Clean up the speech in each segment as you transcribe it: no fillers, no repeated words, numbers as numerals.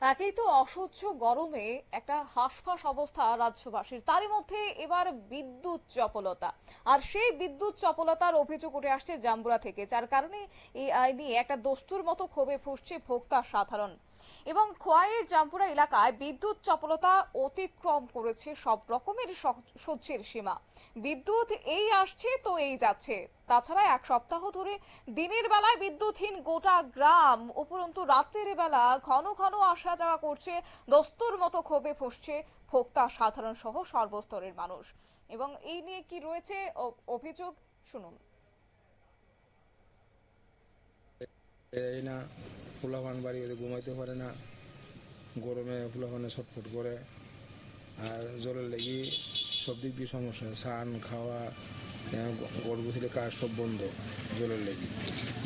একেই তো অসহ্য গরমে একটা হাঁসফাঁস অবস্থা রাজ্যবাসীর, তারই মধ্যে এবার বিদ্যুৎ চপলতা। আর সেই বিদ্যুৎ চপলতার অভিযোগ উঠে আসছে জাম্বুরা থেকে, যার কারণে এই আইন নিয়ে একটা দস্তুর মতো ক্ষোভে ফুঁসছে ভোক্তা সাধারণ। এবং খোয়াইয়ের জাম্বুরা এলাকায় বিদ্যুৎ চপলতা অতিক্রম করেছে সব রকমের সহ্যের সীমা। বিদ্যুৎ এই আসছে তো এই যাচ্ছে। তাছাড়া এক সপ্তাহ ধরে দিনের বেলায় বিদ্যুৎহীন গোটা গ্রাম, উপরন্তু রাতের বেলা ঘন ঘন আসা যাওয়া করছে। দস্তুর মতো ক্ষোভে ফুঁসছে ভোক্তা সাধারণ সহ সর্বস্তরের মানুষ। এবং এই নিয়ে কি রয়েছে অভিযোগ, শুনুন। এই না, পোলাপান বাড়ি ঘুমাইতে পারে না, গরমে পোলাপানে ছটফট করে। আর জলের লেগে সব দিক দিয়ে সমস্যা, স্নান খাওয়া, গর্ভ থেকে কাজ সব বন্ধ জলের লেগে।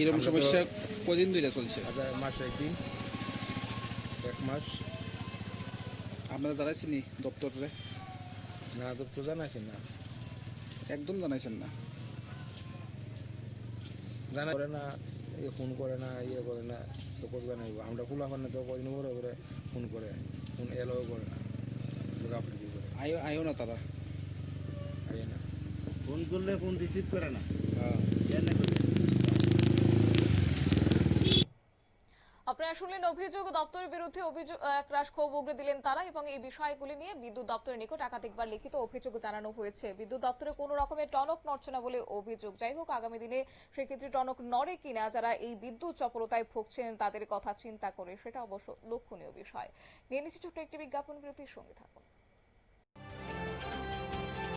এরকম সমস্যা কদিন ধরে চলছে? আচ্ছা, মাসে একদিন, এক মাস। আপনারা জানাইছেন দপ্তরে? না, তো জানাইছেন না, একদম জানাইছেন না। জানা করে না, ফোন করে না, ইয়ে করে না, তো কত জানাইব আমরা পোলাপান তো কদিন পরে করে ফোন করে, ফোন এলাও করে না, তো গাফিলতি করে আইও না তারা। আইয়ে না, ফোন করলে ফোন রিসিভ করে না। হ্যাঁ। আপনারা শুনলেন অভিযোগ, দপ্তরের বিরুদ্ধে অভিযোগ একরাশ ক্ষোভ উগরে দিলেন তারা। এবং এই বিষয়গুলি নিয়ে বিদ্যুৎ দপ্তরের নিকট একাধিকবার লিখিত অভিযোগ জানানো হয়েছে। বিদ্যুৎ দপ্তরে কোনো রকমের টনক নড়ছে না বলে অভিযোগ। যাই হোক, আগামী দিনে সেক্ষেত্রে টনক নড়ে কিনা, যারা এই বিদ্যুৎ চপলতায় ভুগছেন তাদের কথা চিন্তা করে, সেটা অবশ্য লক্ষণীয় বিষয়। নিয়ে নিচ্ছি ছোট্ট একটি বিজ্ঞাপন বিরতির, সঙ্গে থাকুন।